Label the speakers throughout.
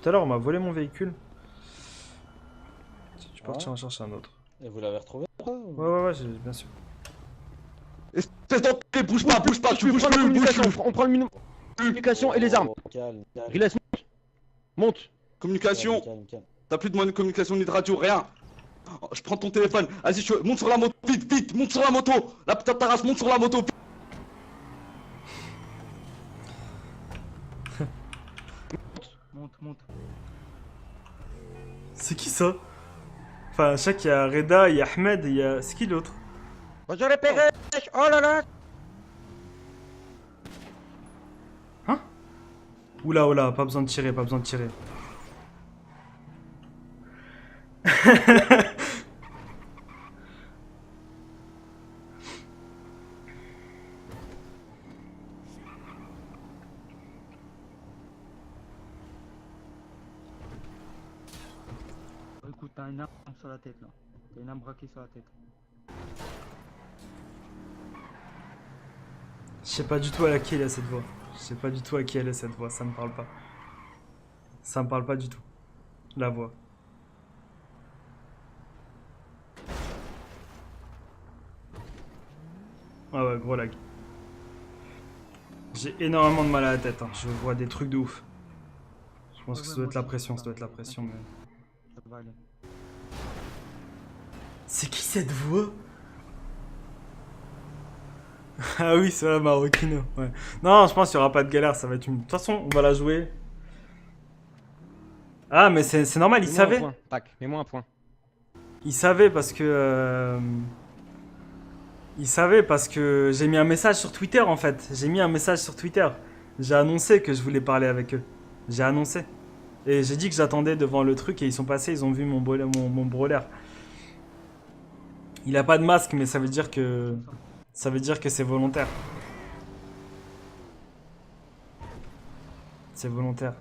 Speaker 1: Tout à l'heure, on m'a volé mon véhicule. Si tu partir
Speaker 2: Ah.
Speaker 1: en chercher un autre.
Speaker 2: Et vous l'avez retrouvé après ou...
Speaker 1: Ouais, bien sûr.
Speaker 3: Espèce d'enculé, bouge pas, tu bouges plus, bouge plus.
Speaker 4: On prend le minimum. Communication et les armes.
Speaker 2: Calme, calme.
Speaker 4: Riles, monte.
Speaker 3: Communication,
Speaker 2: Calme, calme.
Speaker 3: t'as plus de moyen de communication ni de radio, rien. Je prends ton téléphone, vas-y, monte sur la moto, vite, monte sur la moto. La putain de ta race, monte sur la moto.
Speaker 4: Monte.
Speaker 1: C'est qui ça? Enfin, je sais qu'il y a Reda, il y a Ahmed, il y a... C'est qui l'autre?
Speaker 4: Bonjour les pérèches. Oh là là.
Speaker 1: Hein? Oula, pas besoin de tirer.
Speaker 4: Écoute, t'as une arme sur la tête là. T'as une arme braquée sur la tête.
Speaker 1: Je sais pas du tout à qui elle est cette voix. Ça me parle pas. Ça me parle pas du tout. La voix. Ah ouais, gros lag. J'ai énormément de mal à la tête, hein. Je vois des trucs de ouf. Je pense que ça doit être la pression, mais...
Speaker 4: Ça va aller.
Speaker 1: C'est qui cette voix? Ah oui, c'est la Maroquino, ouais. Non, je pense qu'il y aura pas de galère, ça va être une... De toute façon, on va la jouer. Ah, mais c'est normal, il savait.
Speaker 4: Tac, mets-moi un point.
Speaker 1: Il savait parce que... Il savait parce que j'ai mis un message sur Twitter, en fait. J'ai annoncé que je voulais parler avec eux. J'ai annoncé. Et j'ai dit que j'attendais devant le truc et ils sont passés, ils ont vu mon brawler. Il a pas de masque, mais ça veut dire que... Ça veut dire que c'est volontaire. C'est volontaire.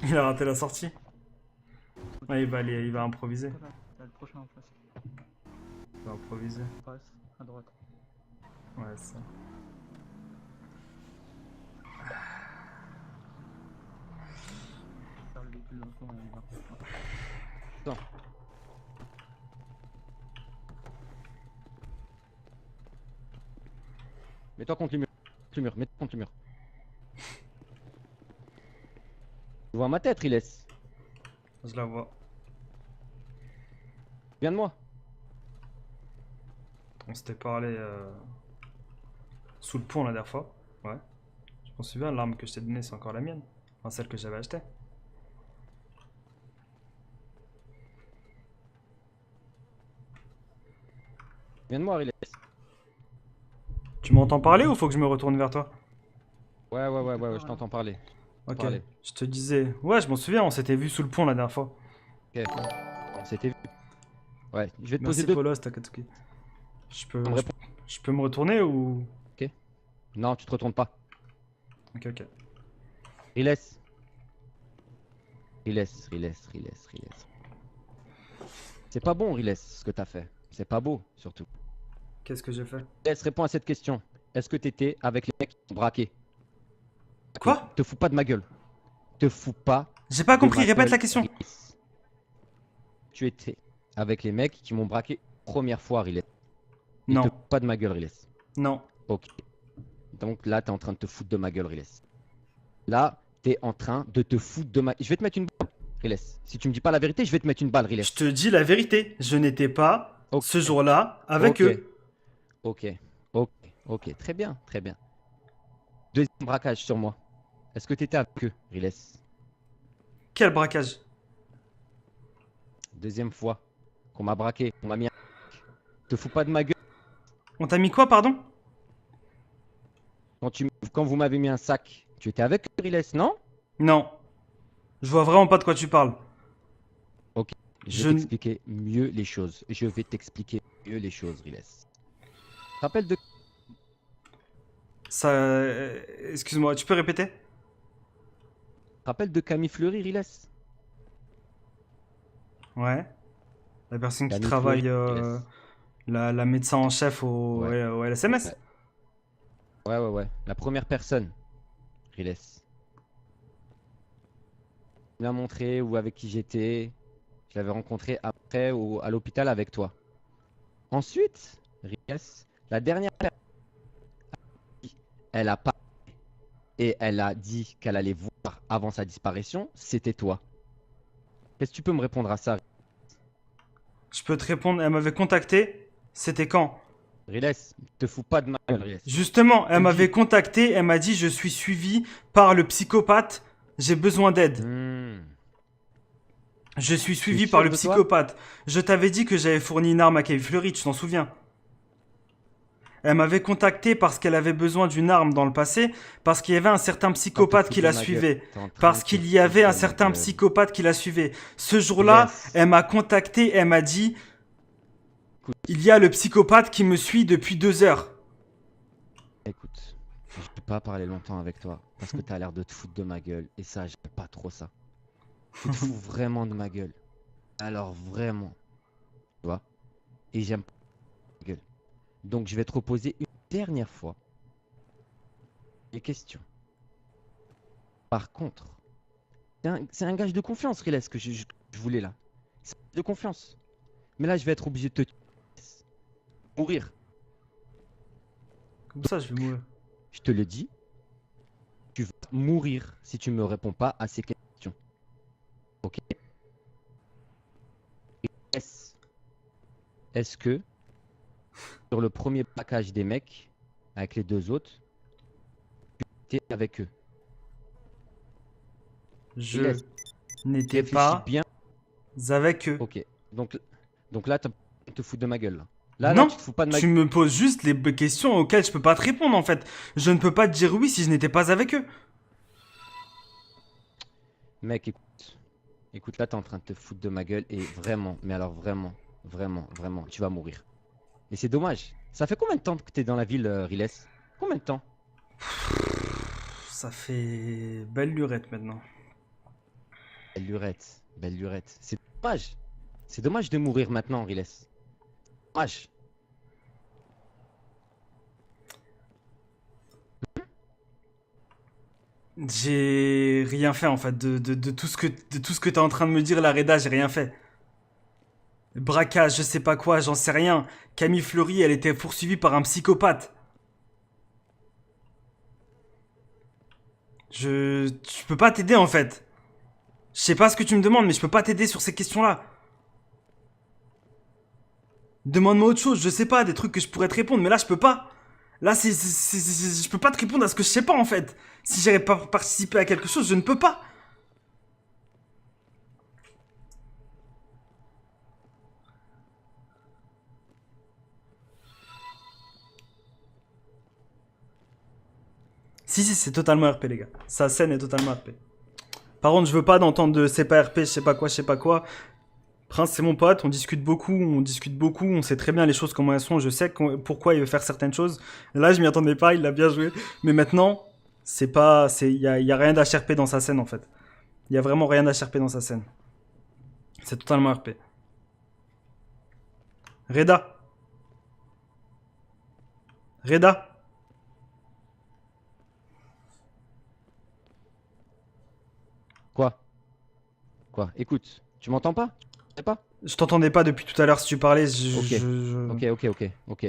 Speaker 1: Il a raté la sortie. Ouais, il va improviser.
Speaker 4: Là, le prochain en face.
Speaker 1: Il va improviser.
Speaker 4: Passe à droite.
Speaker 1: Ouais, ça.
Speaker 4: Faire le véhicule dans le fond et on y va.
Speaker 5: Attends. Mets-toi contre le mur. Mets-toi contre le mur. Tu vois ma tête, Riles.
Speaker 1: Je la vois.
Speaker 5: Viens de moi.
Speaker 1: On s'était parlé sous le pont la dernière fois. Ouais. Je m'en souviens, l'arme que je t'ai donnée, c'est encore la mienne. Enfin, celle que j'avais achetée.
Speaker 5: Viens de moi, Riles.
Speaker 1: Tu m'entends parler ou faut que je me retourne vers toi?
Speaker 5: Ouais, je t'entends parler.
Speaker 1: Ok.
Speaker 5: Parler.
Speaker 1: Je te disais. Ouais, je m'en souviens, on s'était vu sous le pont la dernière fois.
Speaker 5: Ok. On s'était vu. Ouais, je vais te
Speaker 1: Merci
Speaker 5: poser deux.
Speaker 1: Polos, Takatsuki. Je peux,
Speaker 5: me réponds.
Speaker 1: je peux me retourner ou...
Speaker 5: Non, tu te retournes pas.
Speaker 1: Ok.
Speaker 5: Riles. C'est pas bon, Riles, ce que t'as fait. C'est pas beau, surtout.
Speaker 1: Qu'est-ce que j'ai fait?
Speaker 5: Riles, réponds à cette question. Est-ce que t'étais avec les mecs qui t'ont braqué?
Speaker 1: Quoi?
Speaker 5: Te fous pas de ma gueule. Te fous pas.
Speaker 1: J'ai pas
Speaker 5: de
Speaker 1: compris,
Speaker 5: ma
Speaker 1: répète
Speaker 5: gueule,
Speaker 1: la question.
Speaker 5: Riles. Tu étais avec les mecs qui m'ont braqué première fois, Riles. Et
Speaker 1: Non.
Speaker 5: te fous pas de ma gueule, Riles.
Speaker 1: Non.
Speaker 5: Ok. Donc là, t'es en train de te foutre de ma gueule, Riles. Là, t'es en train de te foutre de ma... Je vais te mettre une balle, Riles. Si tu me dis pas la vérité, je vais te mettre une balle, Riles.
Speaker 1: Je te dis la vérité. Je n'étais pas
Speaker 5: Ok.
Speaker 1: ce jour-là avec eux.
Speaker 5: Ok. Très bien. Deuxième braquage sur moi. Est-ce que t'étais avec eux, Riles?
Speaker 1: Quel braquage?
Speaker 5: Deuxième fois qu'on m'a braqué, on m'a mis un... Te fous pas de ma gueule.
Speaker 1: On t'a mis quoi, pardon?
Speaker 5: Quand vous m'avez mis un sac, tu étais avec eux, Riles, non?
Speaker 1: Non. Je vois vraiment pas de quoi tu parles.
Speaker 5: Ok. Je vais t'expliquer mieux les choses. Riles. Rappelle de...
Speaker 1: Ça. Excuse-moi, tu peux répéter?
Speaker 5: Tu te rappelles de Camille Fleury, Riles?
Speaker 1: Ouais. La personne qui
Speaker 5: Camille
Speaker 1: travaille,
Speaker 5: Fleury, Riles.
Speaker 1: la médecin en chef
Speaker 5: Ouais.
Speaker 1: au LSMS.
Speaker 5: Ouais. La première personne, Riles. Il m'a montré où avec qui j'étais. Je l'avais rencontré après à l'hôpital avec toi. Ensuite, Riles, la dernière personne, elle a pas et elle a dit qu'elle allait voir avant sa disparition, c'était toi. Qu'est-ce que tu peux me répondre à ça,
Speaker 1: Je peux te répondre, elle m'avait contacté. C'était quand?
Speaker 5: Riles? Te fous pas de ma gueule, Riles.
Speaker 1: Justement, elle
Speaker 5: Tu me
Speaker 1: m'avait
Speaker 5: dis.
Speaker 1: contacté, elle m'a dit je suis suivi par le psychopathe, j'ai besoin d'aide. Je suis suivi
Speaker 5: sûr
Speaker 1: par le
Speaker 5: de toi?
Speaker 1: psychopathe. Je t'avais dit que j'avais fourni une arme à Camille Fleury, tu t'en souviens? Elle m'avait contacté parce qu'elle avait besoin d'une arme dans le passé, parce qu'il y avait un certain psychopathe qui la suivait. Parce qu'il y avait un certain psychopathe qui la suivait. Ce jour-là,
Speaker 5: Yes.
Speaker 1: elle m'a contacté, elle m'a dit il y a le psychopathe qui me suit depuis 2 heures.
Speaker 5: Écoute, je peux pas parler longtemps avec toi parce que t'as l'air de te foutre de ma gueule et ça, j'aime pas trop ça. Tu te fous vraiment de ma gueule. Alors vraiment, tu vois. Et j'aime pas ta gueule. Donc je vais te reposer une dernière fois les questions. Par contre, c'est un gage de confiance, Riles, que je voulais là. C'est un gage de confiance. Mais là, je vais être obligé de te mourir.
Speaker 1: Comme ça, je vais mourir.
Speaker 5: Je te le dis, tu vas mourir si tu me réponds pas à ces questions. Ok? Est-ce que sur le premier package des mecs, avec les 2 autres, tu étais avec eux?
Speaker 1: Je
Speaker 5: Riles,
Speaker 1: n'étais
Speaker 5: réfléchis
Speaker 1: pas
Speaker 5: bien.
Speaker 1: avec eux.
Speaker 5: Ok. Donc là, tu te fous de ma gueule là. Là,
Speaker 1: Non,
Speaker 5: tu te fous pas de ma
Speaker 1: tu
Speaker 5: gueule.
Speaker 1: me poses juste les questions auxquelles je peux pas te répondre en fait. Je ne peux pas te dire oui si je n'étais pas avec eux.
Speaker 5: Mec, écoute. Écoute, là, t'es en train de te foutre de ma gueule et vraiment, mais alors vraiment, tu vas mourir. Et c'est dommage. Ça fait combien de temps que t'es dans la ville, Riles? Combien de temps?
Speaker 1: Ça fait belle lurette maintenant.
Speaker 5: Belle lurette, belle lurette. C'est dommage. C'est dommage de mourir maintenant, Riles. Dommage.
Speaker 1: J'ai rien fait en fait de tout ce que t'es en train de me dire là, Reda, j'ai rien fait. Braquage, je sais pas quoi, j'en sais rien. Camille Fleury, elle était poursuivie par un psychopathe. Je peux pas t'aider en fait. Je sais pas ce que tu me demandes, mais je peux pas t'aider sur ces questions-là. Demande-moi autre chose, je sais pas, des trucs que je pourrais te répondre, mais là je peux pas. Là, je peux pas te répondre à ce que je sais pas en fait. Si j'avais pas participé à quelque chose, je ne peux pas. Si, c'est totalement RP, les gars. Sa scène est totalement RP. Par contre, je veux pas d'entendre de c'est pas RP, je sais pas quoi, je sais pas quoi. Prince, c'est mon pote, on discute beaucoup, on sait très bien les choses comment elles sont, je sais pourquoi il veut faire certaines choses. Là, je m'y attendais pas, il l'a bien joué. Mais maintenant, y a rien d'HRP dans sa scène en fait. Il y a vraiment rien d'HRP dans sa scène. C'est totalement RP. Reda. Reda.
Speaker 5: Quoi? Écoute, tu m'entends pas? Tu sais pas?
Speaker 1: Je t'entendais pas depuis tout à l'heure si tu parlais.
Speaker 5: Ok.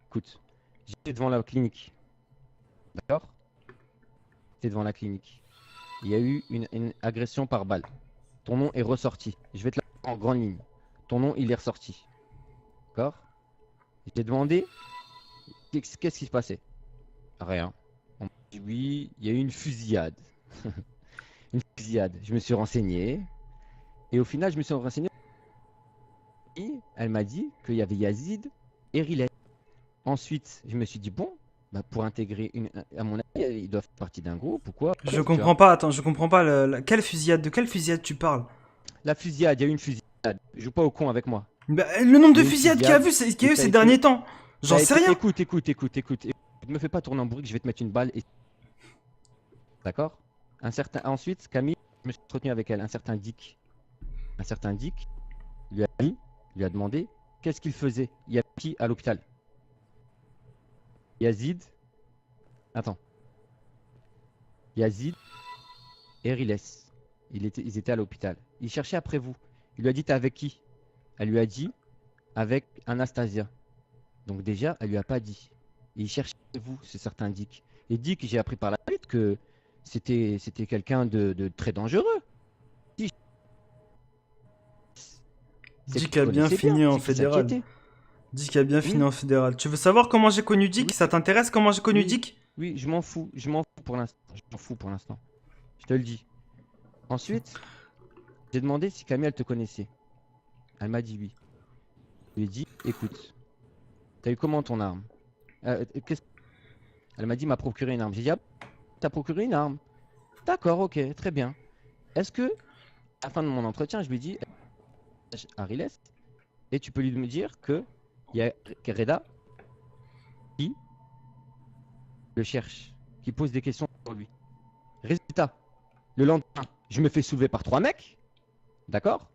Speaker 5: Écoute, j'étais devant la clinique. D'accord? J'étais devant la clinique. Il y a eu une agression par balle. Ton nom est ressorti. Je vais te la dire en grande ligne. Ton nom, il est ressorti. D'accord? J'ai demandé qu'est-ce qui se passait. Rien. On m'a dit oui, il y a eu une fusillade. Une fusillade. Je me suis renseigné. Et au final, je me suis renseigné. Et elle m'a dit qu'il y avait Yazid et Riles. Ensuite, je me suis dit, bon, bah pour intégrer à mon avis, ils doivent faire partie d'un groupe ou quoi.
Speaker 1: Je comprends pas, attends, je comprends pas. Quelle fusillade? De quelle fusillade tu parles?
Speaker 5: La fusillade, il y a eu une fusillade. Joue pas au con avec moi.
Speaker 1: Bah, le nombre de
Speaker 5: Une
Speaker 1: fusillades qu'il y a eu ces
Speaker 5: ça a
Speaker 1: derniers temps, j'en
Speaker 5: Ça a
Speaker 1: sais
Speaker 5: été-
Speaker 1: rien.
Speaker 5: Écoute. me fais pas tourner en bourrique, je vais te mettre une balle. D'accord? Ensuite, Camille, je me suis entretenu avec elle. Un certain Dick lui a demandé qu'est-ce qu'il faisait. Il y a qui à l'hôpital? Yazid. Attends. Yazid et Riles. Ils étaient à l'hôpital. Il cherchait après vous. Il lui a dit t'es avec qui? Elle lui a dit avec Anastasia. Donc déjà, elle lui a pas dit. Et il cherchait vous, ce certain Dick. Et Dick, j'ai appris par la suite que c'était quelqu'un de très dangereux.
Speaker 1: Dick a bien fini en fédéral. Dick a bien fini en fédéral. Tu veux savoir comment j'ai connu Dick?
Speaker 5: Oui.
Speaker 1: Ça t'intéresse comment j'ai connu
Speaker 5: Oui.
Speaker 1: Dick?
Speaker 5: Oui, je m'en fous pour l'instant. Je m'en fous pour l'instant. Je te le dis. Ensuite, j'ai demandé si Camille elle te connaissait. Elle m'a dit oui. Je lui ai dit, écoute, t'as eu comment ton arme? Elle m'a dit m'a procuré une arme. J'ai dit, ah, t'as procuré une arme? D'accord, ok, très bien. Est-ce que, à la fin de mon entretien, je lui ai dit à Riles, et tu peux lui me dire que il y a Reda qui le cherche, qui pose des questions sur lui. Résultat, le lendemain, je me fais soulever par 3 mecs. D'accord?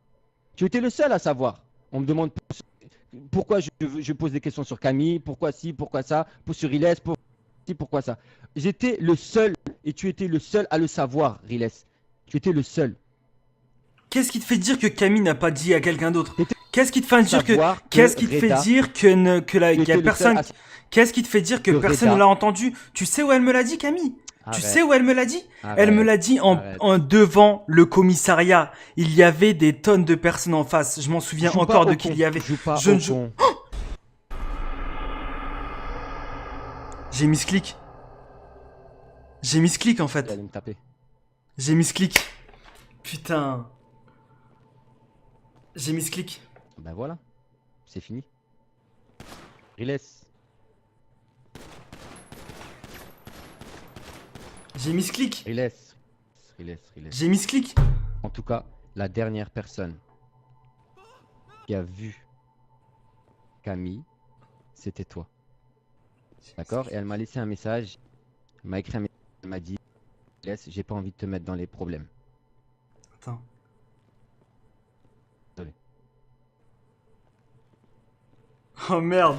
Speaker 5: Tu étais le seul à savoir. On me demande pourquoi je pose des questions sur Camille, pourquoi ci, pourquoi ça, sur Riles, pourquoi ça. J'étais le seul et tu étais le seul à le savoir, Riles. Tu étais le seul.
Speaker 1: Qu'est-ce qui te fait dire que Camille n'a pas dit à quelqu'un d'autre? Qu'est-ce qui te fait dire
Speaker 5: Savoir que
Speaker 1: Qu'est-ce qui te fait
Speaker 5: Reda,
Speaker 1: dire que la
Speaker 5: tu
Speaker 1: qu'il y a
Speaker 5: étais le
Speaker 1: personne
Speaker 5: seul
Speaker 1: Qu'est-ce qui te fait dire que
Speaker 5: que
Speaker 1: personne ne
Speaker 5: Reda-
Speaker 1: l'a entendu? Tu sais où elle me l'a dit, Camille? Tu
Speaker 5: Arrête,
Speaker 1: sais où elle me l'a dit?
Speaker 5: arrête,
Speaker 1: Elle me l'a dit
Speaker 5: arrête.
Speaker 1: en devant le commissariat. Il y avait des tonnes de personnes en face. Je m'en souviens
Speaker 5: Joue
Speaker 1: encore
Speaker 5: pas
Speaker 1: de
Speaker 5: au
Speaker 1: qui
Speaker 5: con,
Speaker 1: il y avait.
Speaker 5: joue pas
Speaker 1: Je
Speaker 5: au
Speaker 1: ne joue-
Speaker 5: con.
Speaker 1: J'ai mis ce clic. J'ai mis ce clic en
Speaker 5: Elle
Speaker 1: fait.
Speaker 5: allait me taper.
Speaker 1: J'ai mis ce clic. Putain. J'ai mis ce clic.
Speaker 5: Ben voilà, c'est fini. Riles,
Speaker 1: J'ai mis ce clic.
Speaker 5: Riles.
Speaker 1: J'ai mis ce clic.
Speaker 5: En tout cas, la dernière personne qui a vu Camille, c'était toi. D'accord? Et elle m'a laissé un message. Elle m'a écrit un message. Elle m'a dit, laisse, j'ai pas envie de te mettre dans les problèmes.
Speaker 1: Attends.
Speaker 5: Désolé.
Speaker 1: Oh merde.